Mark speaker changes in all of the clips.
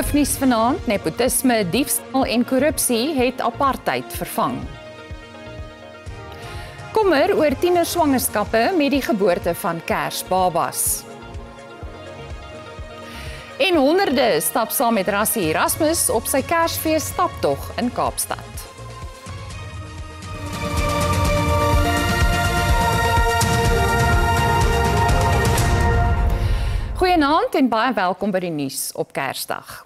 Speaker 1: Hoofnuus vanaand, nepotisme, diefstal en korrupsie het apartheid vervang. Kommer oor tienerswangerskappe met die geboorte van kersbabas. En honderde stap saam met Rassie Erasmus op sy Kersfees staptog in Kaapstad. Goeienaand en baie welkom by die nuus op Kersdag.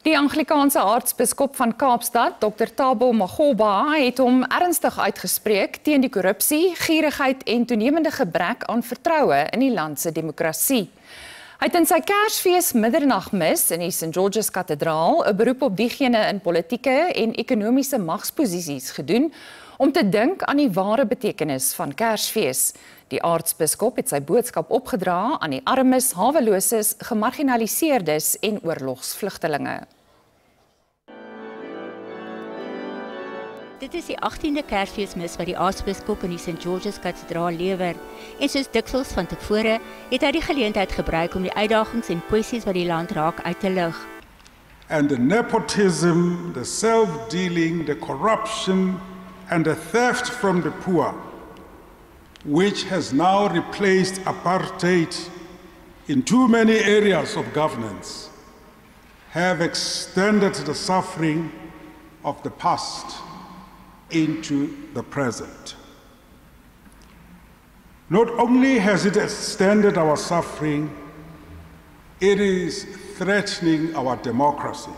Speaker 1: Die Anglikaanse aartsbiskop van Kaapstad, Dr. Thabo Makgoba, het hom ernstig uitgespreek teen die korrupsie, gierigheid en toenemende gebrek aan vertroue in die land se demokrasie. Hy het in sy Kersfees middernagmis in die St. George's Kathedraal 'n beroep op diegene in politieke en ekonomiese magsposisies gedoen om te dink aan die ware betekenis van Kersfees. Die aartsbiskop het sy boodskap opgedra aan die armes, haweloses, gemarginaliseerdes en oorlogsvlugtelinge.
Speaker 2: Dit is die 18de Kersfeesmis wat die aartsbiskop in die St. George's Kathedraal lewer. En soos dikwels van tevore, het hy die geleentheid gebruik om die uitdagings en kwessies wat die land raak uit te lig.
Speaker 3: And the nepotism, the self-dealing, the corruption and the theft from the poor, which has now replaced apartheid in too many areas of governance, have extended the suffering of the past into the present. Not only has it extended our suffering, it is threatening our democracy.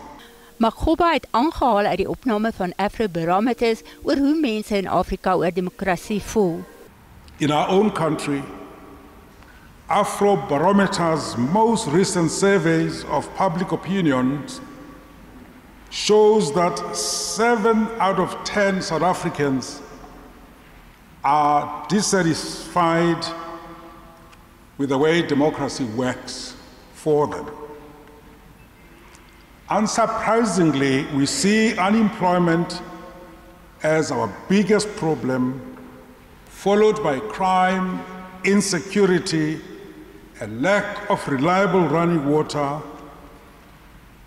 Speaker 2: Makgoba het aangehaal uit die opname van Afrobarometers oor hoe mense in Afrika oor demokrasie voel.
Speaker 3: In our own country, Afrobarometer's most recent surveys of public opinion shows that 7 out of 10 South Africans are dissatisfied with the way democracy works for them. Unsurprisingly, we see unemployment as our biggest problem, followed by crime, insecurity, a lack of reliable running water,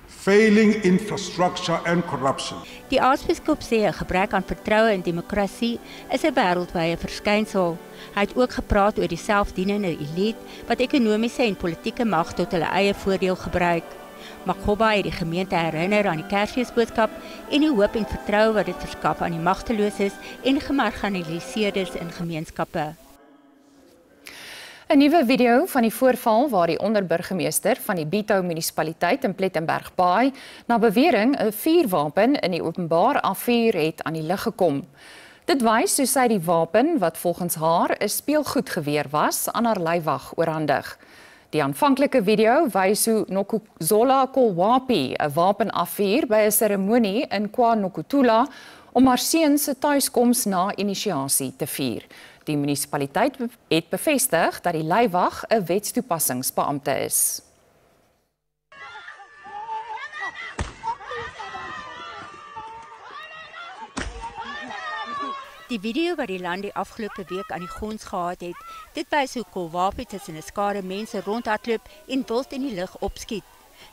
Speaker 3: failing infrastructure and corruption.
Speaker 2: Die aartsbiskop sê 'n gebrek aan vertroue in demokrasie is 'n wêreldwye verskynsel. Hy het ook gepraat oor die selfdienende elite wat ekonomiese en politieke mag tot hulle eie voordeel gebruik. Makgoba het die gemeente herinner aan die Kersfeesboodskap en die hoop en vertroue wat dit verskaf aan die magteloses en gemarginaliseerdes in gemeenskappe.
Speaker 1: 'n Nuwe video van die voorval waar die onderburgemeester van die Bito munisipaliteit in Plettenberg Baai na bewering 'n vuurwapen in die openbaar afvuur het aan die lig gekom. Dit wys hoe sy die wapen, wat volgens haar 'n speelgoedgeweer was, aan haar leiwag oorhandig. Die aanvanklike video wys hoe Nokuzola Kolwapi 'n wapen afvuur by 'n seremonie in KwaNokutula om haar seun se tuiskoms na inisiasie te vier. Die munisipaliteit het bevestig dat die leiwag 'n wetstoepassingsbeampte is.
Speaker 2: Die video wat die land die afgelope week aan die gons gehad het, dit wys hoe Kolwapi tussen 'n skare mense rondhardloop en wild in die lug opskiet.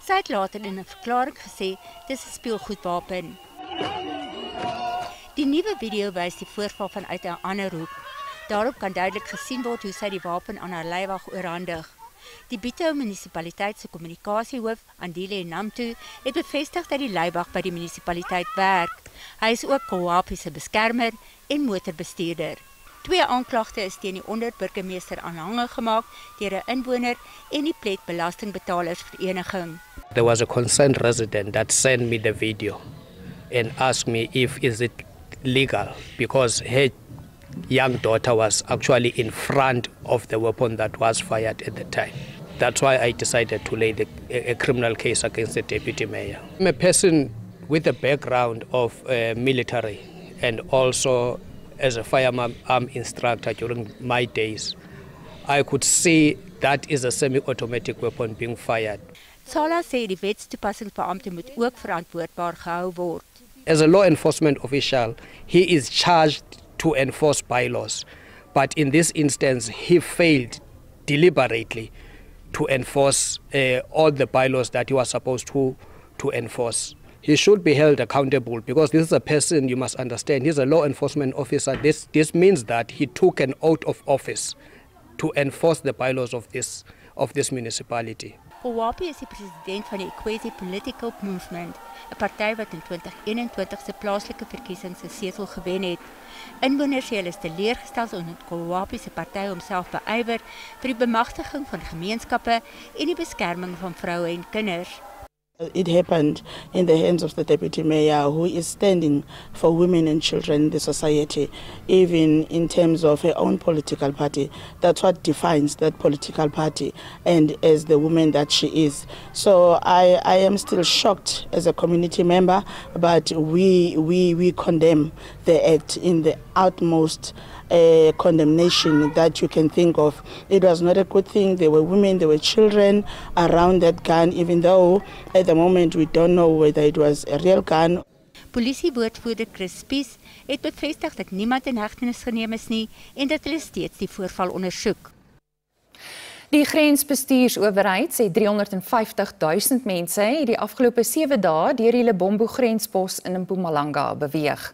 Speaker 2: Sy het later in 'n verklaring gesê dis 'n speelgoedwapen. Die nuwe video wys die voorval vanuit 'n ander hoek. Daarop kan duidelik gesien word hoe sy die wapen aan haar leiwag oorhandig. Die Bito munisipaliteit se kommunikasiehoof, Andile Namtu, het bevestig dat die leiwag by die munisipaliteit werk. Hy is ook Kolwapi se beskermer en motorbestuurder. 2 aanklagte is teen die onderburgemeester aanhangig gemaak deur 'n inwoner en die Plet Belastingbetalersvereniging.
Speaker 4: There was a concerned resident that sent me the video and asked me if is it legal because her young daughter was actually in front of the weapon that was fired at the time. That's why I decided to lay a criminal case against the deputy mayor. I'm a person with a background of military and also as a firearm instructor during my days. I could see that is a semi-automatic weapon being fired.
Speaker 2: Sala sê die wetstoepassingsbeampte moet ook verantwoordbaar gehou word.
Speaker 4: As a law enforcement official, he is charged to enforce bylaws, but in this instance, he failed deliberately to enforce all the bylaws that he was supposed to to enforce. He should be held accountable because this is a person, you must understand, he's a law enforcement officer. This means that he took an oath of office to enforce the bylaws of this municipality.
Speaker 2: Kowapi is die president van die Ekwezi Political Movement, 'n party wat in 2021 se plaaslike verkiesings 'n setel gewen het. Inwoners sê hulle is teleurgestel omdat Kowapi se party homself beywer vir die bemagtiging van gemeenskappe en die beskerming van vroue en kinders.
Speaker 5: It happened in the hands of the deputy mayor, who is standing for women and children in the society, even in terms of her own political party. That's what defines that political party, and as the woman that she is. So I am still shocked as a community member, but we condemn the act in the utmost condemnation that you can think of. It was not a good thing. There were women, there were children around that gun, even though at the moment we don't know whether it was a real gun.
Speaker 2: Polisiewoordvoerder Chris Spies het bevestig dat niemand in hegtenis geneem is nie en dat hulle steeds die voorval ondersoek.
Speaker 1: Die grensbestuursowerheid sê 350.000 mense het die afgelope 7 dae deur die Lebombo grenspos in Mpumalanga beweeg.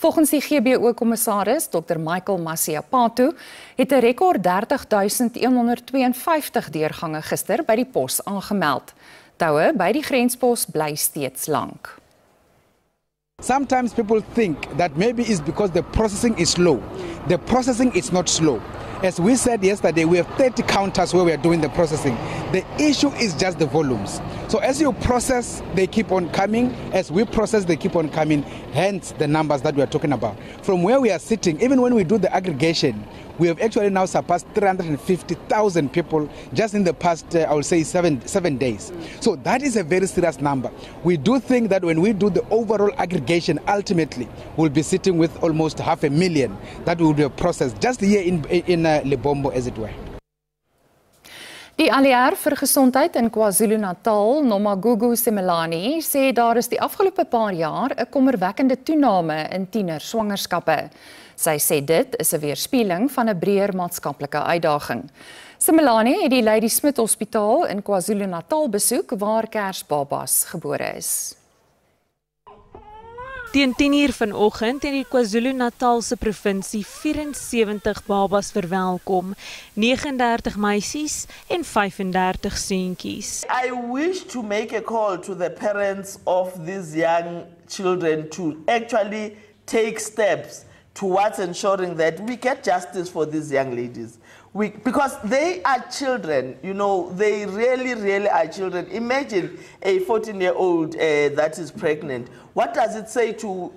Speaker 1: Volgens die GBO-kommissaris Dr. Michael Masiapato het 'n rekord 30.152 deurgange gister by die pos aangemeld. Toue by die grenspos bly steeds lank.
Speaker 6: Sometimes people think that maybe it's because the processing is slow. The processing is not slow. As we said yesterday, we have 30 counters where we are doing the processing. The issue is just the volumes. So as you process, they keep on coming. As we process, they keep on coming. Hence the numbers that we are talking about. From where we are sitting, even when we do the aggregation, we have actually now surpassed 350,000 people just in the past, I would say, seven days. So that is a very serious number. We do think that when we do the overall aggregation, ultimately, we'll be sitting with almost 500,000 that will be processed just here in Lebombo, as it were.
Speaker 1: Die ALR vir Gesondheid in KwaZulu-Natal, Nomagugu Simelane, sê daar is die afgelope paar jaar 'n kommerwekkende toename in tienerswangerskappe. Sy sê dit is 'n weerspieëling van 'n breër maatskaplike uitdaging. Simelane het die Lady Smith Hospitaal in KwaZulu-Natal besoek waar kersbabas gebore is.
Speaker 7: Teen 10:00 vanoggend het die KwaZulu-Natalse provinsie 74 babas verwelkom, 39 meisies en 35 seentjies.
Speaker 8: I wish to make a call to the parents of these young children to actually take steps towards ensuring that we get justice for these young ladies. Because they are children, you know, they really are children. Imagine a 14-year-old that is pregnant. What does it say to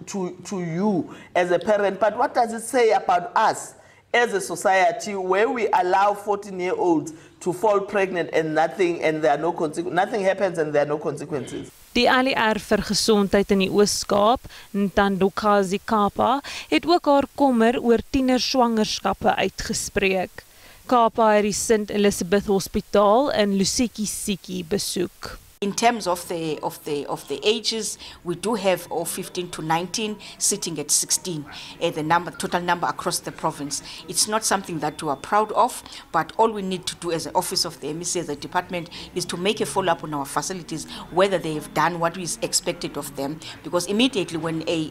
Speaker 8: you as a parent, but what does it say about us as a society where we allow 14-year-olds to fall pregnant and nothing happens and there are no consequences?
Speaker 7: Die ALR vir Gesondheid in die Oos-Kaap, Ntandokazi Kapa, het ook haar kommer oor tienerswangerskappe uitgespreek. Kapa het die St. Elizabeth Hospitaal in Lusikisiki besoek.
Speaker 9: In terms of the ages, we do have 15 to 19 sitting at 16, the total number across the province. It's not something that we are proud of, but all we need to do as the office of the MEC, as a department, is to make a follow-up on our facilities, whether they have done what is expected of them. Because immediately when a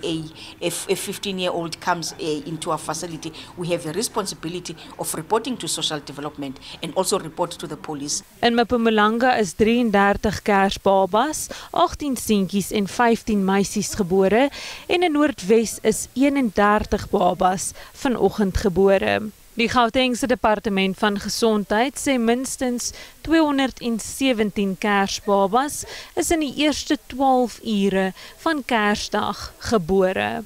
Speaker 9: 15-year-old comes into our facility, we have a responsibility of reporting to social development and also report to the police.
Speaker 7: In Mpumalanga is 33 kersbabas, 18 seentjies en 15 meisies gebore en in Noordwes is 31 babas vanoggend gebore. Die Gautengse Departement van Gesondheid sê minstens 217 kersbabas is in die eerste 12 ure van Kersdag gebore.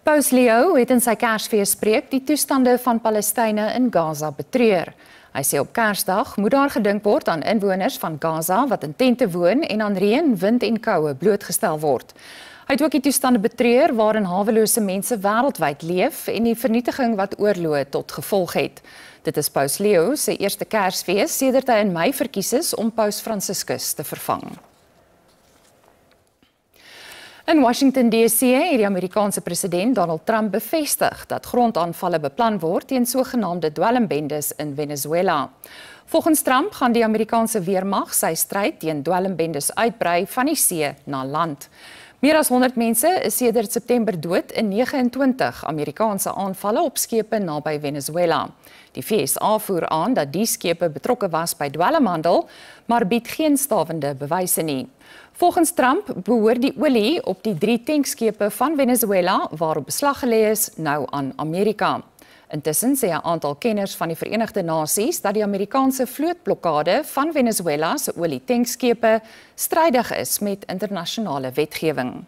Speaker 1: Paus Leo het in sy Kersfeespreek die toestande van Palestynë in Gaza betreur. Hy sê op Kersdag moet daar gedink word aan inwoners van Gaza wat in tente woon en aan reën, wind en koue blootgestel word. Hy het ook die toestande betreur waarin hawelose mense wêreldwyd leef en die vernietiging wat oorloë tot gevolg het. Dit is Paus Leo se eerste Kersfees sedert hy in Mei verkies is om Paus Franciscus te vervang. In Washington DC het die Amerikaanse president Donald Trump bevestig dat grondaanvalle beplan word teen sogenaamde dwelmbendes in Venezuela. Volgens Trump gaan die Amerikaanse weermag sy stryd teen dwelmbendes uitbrei van die see na land. Meer as 100 mense is sedert September dood in 29 Amerikaanse aanvalle op skepe naby Venezuela. Die VSA voer aan dat die skepe betrokke was by dwelmhandel, maar bied geen stawende bewyse nie. Volgens Trump behoort die olie op die 3 tankskepe van Venezuela waarop beslag gelê is nou aan Amerika. Intussen sê 'n aantal kenners van die Verenigde Nasies dat die Amerikaanse vlootblokkade van Venezuela se olietankeskepe strydig is met internasionale wetgewing.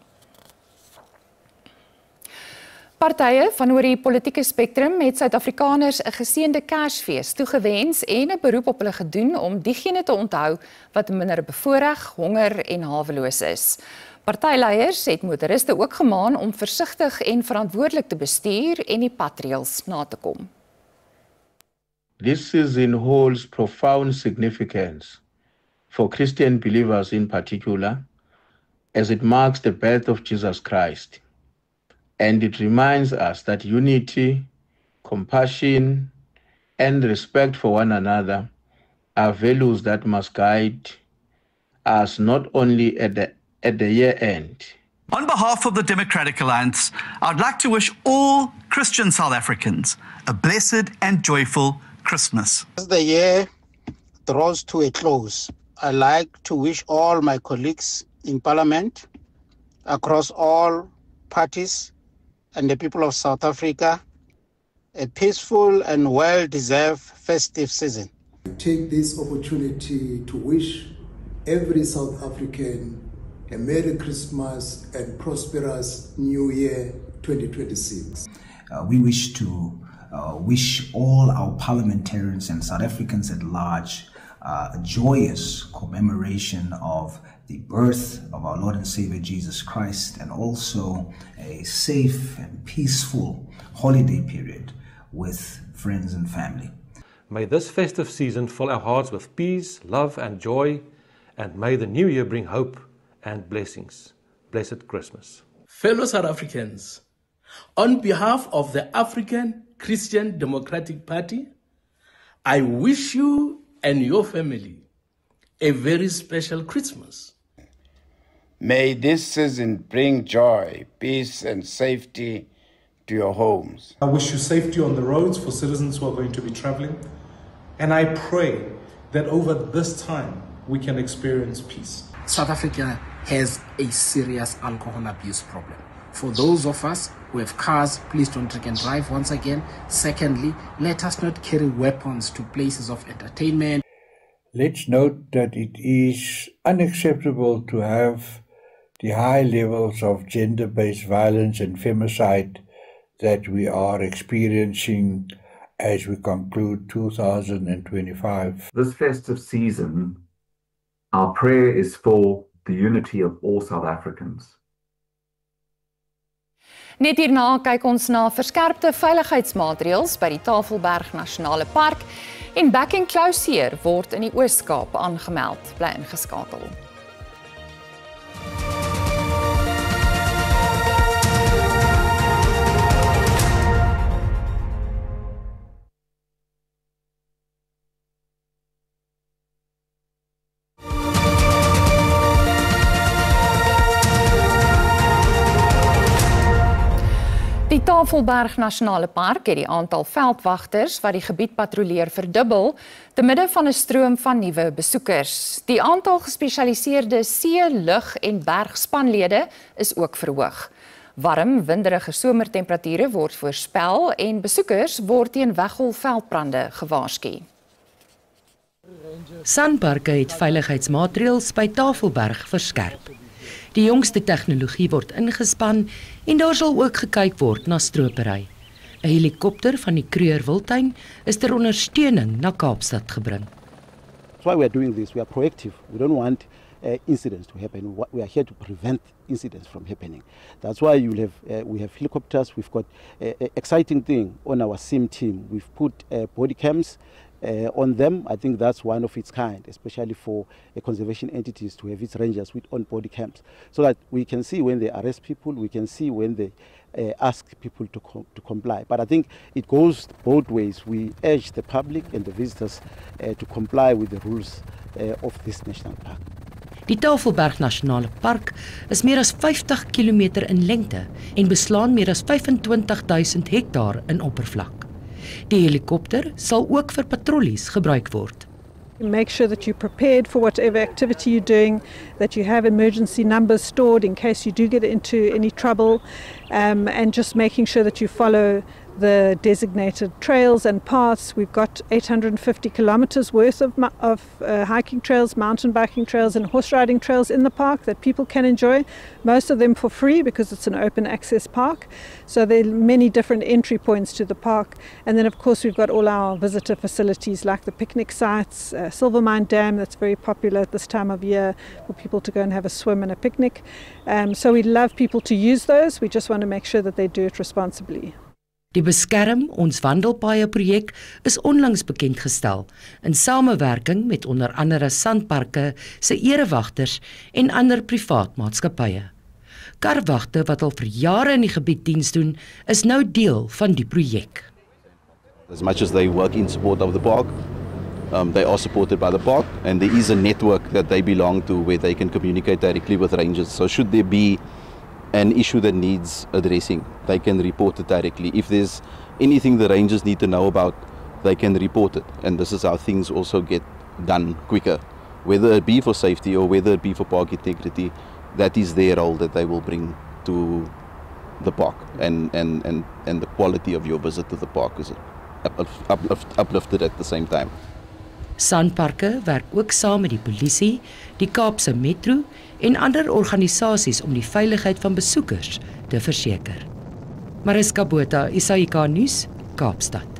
Speaker 1: Partye van oor die politieke spektrum het Suid-Afrikaners 'n geseënde Kersfees toegewens en 'n beroep op hulle gedoen om diegene te onthou wat minder bevoorreg, honger en haweloos is. Partyleiers het motoriste ook gemaan om versigtig en verantwoordelik te bestuur en die padreëls na te kom.
Speaker 10: This season holds profound significance for Christian believers in particular, as it marks the birth of Jesus Christ. And it reminds us that unity, compassion, and respect for one another are values that must guide us not only at the year end.
Speaker 11: On behalf of the Democratic Alliance, I'd like to wish all Christian South Africans a blessed and joyful Christmas.
Speaker 12: As the year draws to a close, I'd like to wish all my colleagues in Parliament, across all parties, and the people of South Africa a peaceful and well-deserved festive season.
Speaker 13: I take this opportunity to wish every South African a Merry Christmas and prosperous New Year 2026.
Speaker 14: We wish to wish all our parliamentarians and South Africans at large a joyous commemoration of the birth of our Lord and Savior Jesus Christ, and also a safe and peaceful holiday period with friends and family.
Speaker 15: May this festive season fill our hearts with peace, love and joy, and may the new year bring hope and blessings. Blessed Christmas.
Speaker 16: Fellow South Africans, on behalf of the African Christian Democratic Party, I wish you and your family a very special Christmas.
Speaker 17: May this season bring joy, peace and safety to your homes.
Speaker 18: I wish you safety on the roads for citizens who are going to be traveling, and I pray that over this time we can experience peace.
Speaker 19: South Africa has a serious alcohol abuse problem. For those of us who have cars, please don't drink and drive once again. Secondly, let us not carry weapons to places of entertainment.
Speaker 20: Let's note that it is unacceptable to have the high levels of gender-based violence and femicide that we are experiencing as we conclude 2025.
Speaker 21: This festive season, our prayer is for the unity of all South Africans.
Speaker 1: Net hierna kyk ons na verskerpte veiligheidsmaatreëls by die Tafelberg Nasionale Park en Back and Close word in die Oos-Kaap aangemeld. Bly ingeskakel. Die Tafelberg Nasionale Park het die aantal veldwagters wat die gebied patrolleer verdubbel te midde van 'n stroom van nuwe besoekers. Die aantal gespesialiseerde see-, lug- en bergspanlede is ook verhoog. Warm, winderige somertemperature word voorspel en besoekers word teen weggolfveldbrande gewaarsku.
Speaker 22: Sanparke het veiligheidsmaatreëls by Tafelberg verskerp. Die jongste tegnologie word ingespan en daar sal ook gekyk word na stropery. 'n Helikopter van die Kruger Wildtuin is ter ondersteuning na Kaapstad gebring.
Speaker 23: That's why we are doing this. We are proactive. We don't want incidents to happen. We are here to prevent incidents from happening. That's why we have helicopters. We've got an exciting thing on our SIM team. We've put body cams on them. I think that's one of its kind, especially for conservation entities to have its rangers with on-body cams, so that we can see when they arrest people, we can see when they ask people to comply. But I think it goes both ways. We urge the public and the visitors to comply with the rules of this national park.
Speaker 22: Die Tafelberg Nasionale Park is meer as 50 km in lengte en beslaan meer as 25.000 hektaar in oppervlak. Die helikopter sal ook vir patrollies gebruik word.
Speaker 3: Make sure that you're prepared for whatever activity you're doing, that you have emergency numbers stored in case you do get into any trouble, and just making sure that you follow the designated trails and paths. We've got 850 kilometers worth of hiking trails, mountain biking trails and horse riding trails in the park that people can enjoy, most of them for free because it's an open access park. So there are many different entry points to the park. And then of course we've got all our visitor facilities like the picnic sites, Silvermine Dam that's very popular at this time of year for people to go and have a swim and a picnic. So we love people to use those. We just want to make sure that they do it responsibly.
Speaker 22: Die Beskerm Ons Wandelpaaie projek is onlangs bekendgestel in samewerking met onder andere Sandparke se erewagters en ander privaat maatskappye. Karwagte wat al vir jare in die gebied diens doen, is nou deel van die projek.
Speaker 4: As much as they work in support of the park, they are supported by the park, and there is a network that they belong to where they can communicate directly with rangers. So should there be an issue that needs addressing, they can report it directly. If there's anything the rangers need to know about, they can report it. And this is how things also get done quicker. Whether it be for safety or whether it be for park integrity, that is their role that they will bring to the park. And the quality of your visit to the park is uplifted at the same time.
Speaker 22: Sandparke werk ook saam met die polisie, die Kaapse Metro en ander organisasies om die veiligheid van besoekers te verseker. Mariska Botha, SAIK nuus, Kaapstad.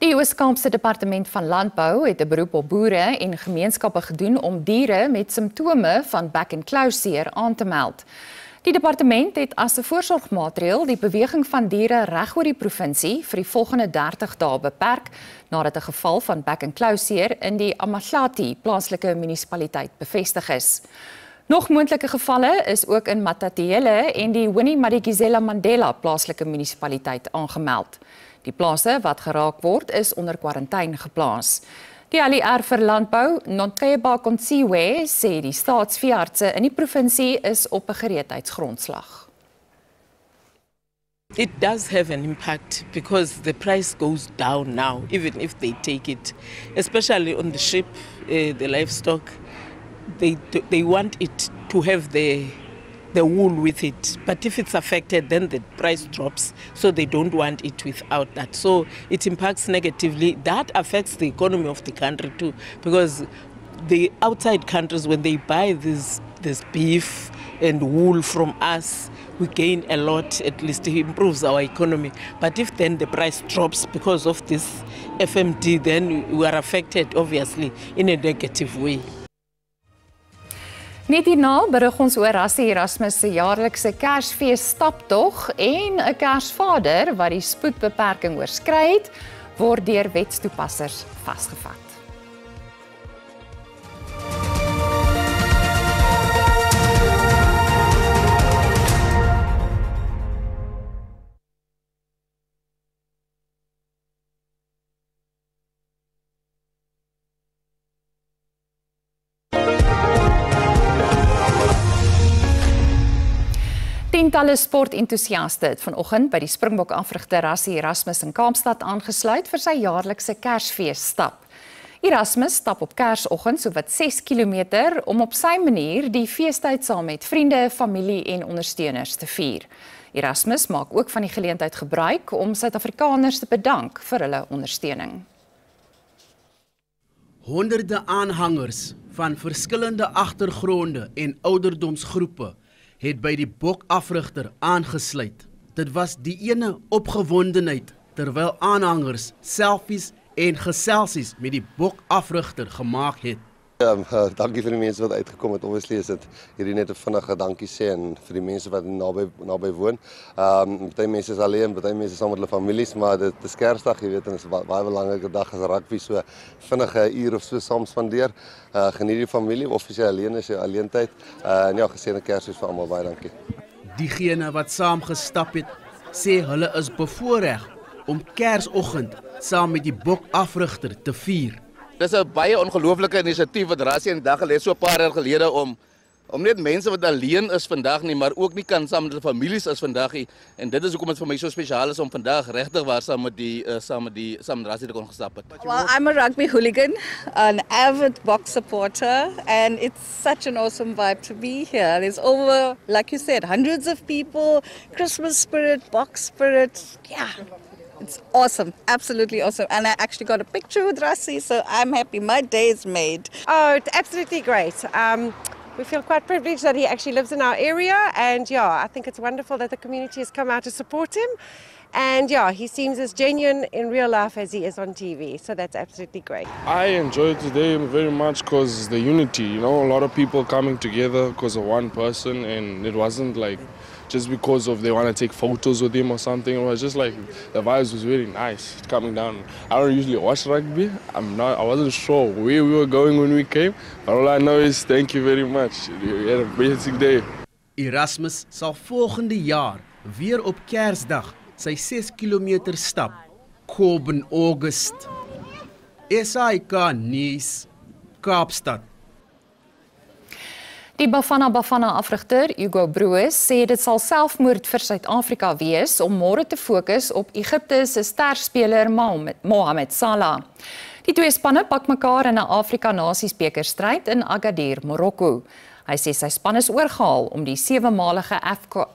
Speaker 1: Die Oos-Kaapse Departement van Landbou het 'n beroep op boere en gemeenskappe gedoen om diere met simptome van back and claw seer aan te meld. Die departement het as 'n voorsorgmaatreël die beweging van diere reg oor die provinsie vir die volgende 30 dae beperk nadat 'n geval van back and claw seer in die Amahlati plaaslike munisipaliteit bevestig is. Nog moontlike gevalle is ook in Matatiele en die Winnie Madikizela Mandela plaaslike munisipaliteit aangemeld. Die plase wat geraak word is onder kwarantyne geplaas. Die ALR vir Landbou, Nonkeba Konsiwe, sê die staatsveeartse in die provinsie is op 'n gereedheidsgrondslag.
Speaker 5: It does have an impact because the price goes down now, even if they take it, especially on the sheep, the livestock. They want it to have the wool with it, but if it's affected, then the price drops, so they don't want it without that. So it impacts negatively. That affects the economy of the country too, because the outside countries, when they buy this beef and wool from us, we gain a lot, at least it improves our economy. But if then the price drops because of this FMD, then we are affected, obviously, in a negative way.
Speaker 1: Net hierna berig ons oor Rassie Erasmus se jaarlikse Kersfees staptog en 'n Kersvader wat die spoedbeperking oorskry het, word deur wetstoepassers vasgevat. Tientalle sportentoesiaste het vanoggend by die Springbok afrigter Rassie Erasmus in Kaapstad aangesluit vir sy jaarlikse Kersfees stap. Erasmus stap op Kersoggend sowat 6 km om op sy manier die feestyd saam met vriende, familie en ondersteuners te vier. Erasmus maak ook van die geleentheid gebruik om Suid-Afrikaners te bedank vir hulle ondersteuning.
Speaker 24: Honderde aanhangers van verskillende agtergronde en ouderdomsgroepe het by die bokafrigter aangesluit. Dit was die ene opgewondenheid terwyl aanhangers selfies en geselsies met die bokafrigter gemaak het.
Speaker 2: Dankie vir die mense wat uitgekom het. Obviously is dit hierdie net 'n vinnige dankie sê en vir die mense wat naby woon. Party mense is alleen, party mense saam met hulle families, maar dit is Kersdag, jy weet, en dit is 'n baie belangrike dag as rugby, so vinnige uur of so saam spandeer. Geniet die familie of as jy alleen is, jy alleentyd. En ja, geseënde Kersfees vir almal, baie dankie.
Speaker 24: Diegene wat saam gestap het, sê hulle is bevoorreg om Kersoggend saam met die bokafrigter te vier.
Speaker 6: Dis 'n baie ongelooflike inisiatief wat Rassie in die dag gelê so 'n paar jaar gelede om net mense wat alleen is vandag nie, maar ook nie kan saam met hulle families is vandag nie. En dit is hoekom dit vir my so spesiaal is om vandag regtig waar saam met Rassie te kon gestap het.
Speaker 8: Well, I'm a rugby hooligan, an avid box supporter, and it's such an awesome vibe to be here. There's over, like you said, hundreds of people, Christmas spirit, box spirit, yeah. It's awesome, absolutely awesome. And I actually got a picture with Rassie, so I'm happy. My day is made.
Speaker 9: Oh, it's absolutely great. We feel quite privileged that he actually lives in our area, and yeah, I think it's wonderful that the community has come out to support him. And yeah, he seems as genuine in real life as he is on TV, so that's absolutely great.
Speaker 25: I enjoyed today very much because the unity, you know, a lot of people coming together because of one person, and it wasn't like just because of they want to take photos with him or something. It was just like the vibes was really nice coming down. I don't usually watch rugby. I wasn't sure where we were going when we came, but all I know is thank you very much. You had a basic day.
Speaker 24: Erasmus sal volgende jaar weer op Kersdag sy 6 kilometer stap. Koop in August. SAK Nuus, Kaapstad.
Speaker 1: Die Bafana afrigter Hugo Broos sê dit sal selfmoord vir Suid-Afrika wees om môre te fokus op Egipte se sterspeler Mohamed Salah. Die twee spanne pak mekaar in 'n Afrika Nasiesbeker stryd in Agadir, Marokko. Hy sê sy span is oorgehaal om die 7-malige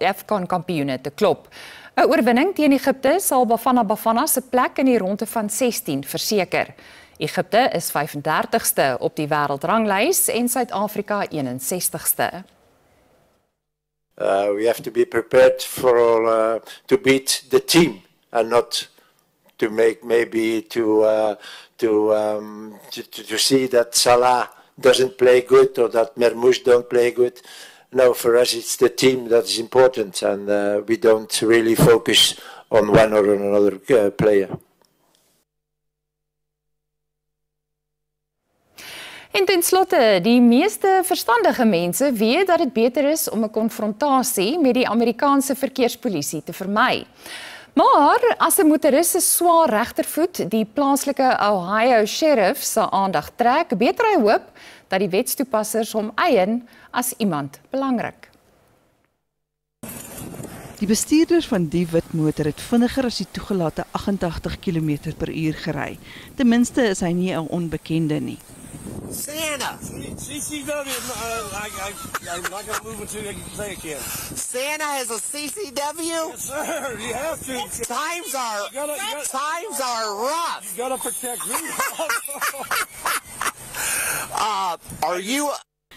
Speaker 1: AFCON kampioene te klop. 'n Oorwinning teen Egipte sal Bafana se plek in die ronde van 16 verseker. Egipte is 35ste op die wêreldranglys en Suid-Afrika 61ste.
Speaker 26: We have to be prepared for to beat the team and not to make maybe to see that Salah doesn't play good or that Mermoz don't play good. No, for us it's the team that is important, and we don't really focus on one or another player.
Speaker 1: En ten slotte, die meeste verstandige mense weet dat dit beter is om 'n konfrontasie met die Amerikaanse verkeerspolisie te vermy. Maar as 'n motoris se swaar regtervoet die plaaslike Ohio sheriff se aandag trek, beter hy hoop dat die wetstoepassers hom eien as iemand belangrik.
Speaker 27: Die bestuurder van die wit motor het vinniger as die toegelate 88 km/h gery. Ten minste is hy nie 'n onbekende nie.
Speaker 28: Santa! CCW, I'm not going to move until I can say again. Santa has a CCW? Yes, sir, you have to. Times are rough. You got to protect me. Are you...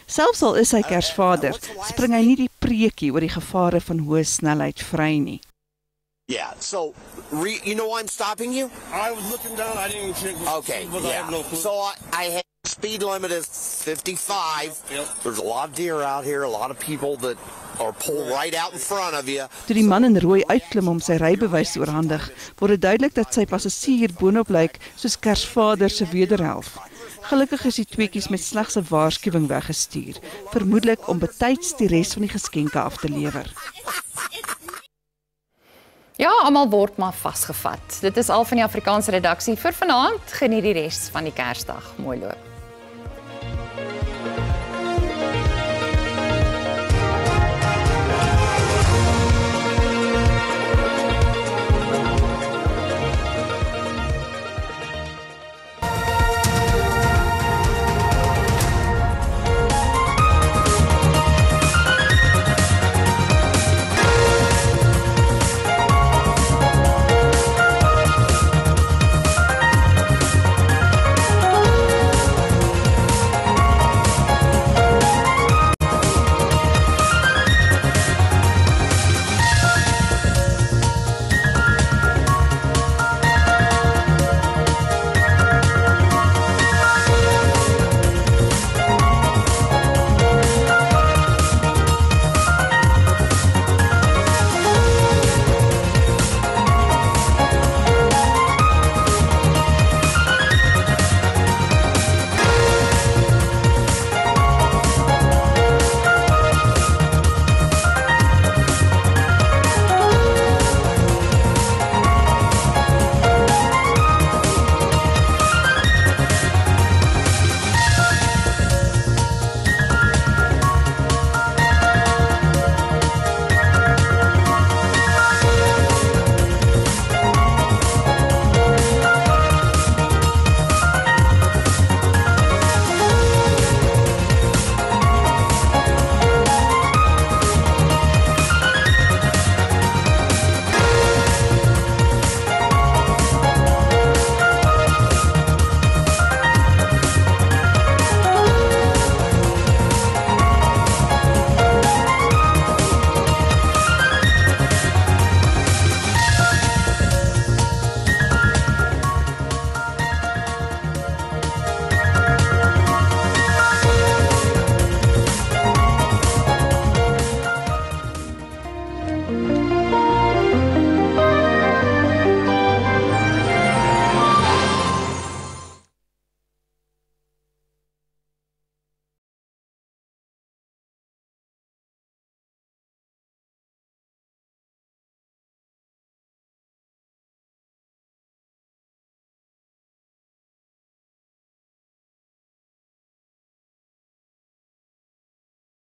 Speaker 27: Selfs al is hy Kersvader, spring hy nie die preekie oor die gevare van hoë snelheid vry nie.
Speaker 28: Yeah, so, you know why I'm stopping you? I was looking down, I didn't even check. Okay, yeah. So I had speed limit is 55. Yep. There's a lot of deer out here, a lot of people that are pulled right out in front of you.
Speaker 27: Toe die man in rooi uitklim om sy rybewys te oorhandig, word dit duidelik dat sy passasier boonop lyk soos Kersvader se wederhelf. Gelukkig is die tweeetjies met slegs 'n waarskuwing weggestuur, vermoedelik om betyds die res van die geskenke af te lewer.
Speaker 1: Ja, almal word maar vasgevat. Dit is al van die Afrikaanse redaksie vir vanaand. Geniet die res van die Kersdag. Mooi loop.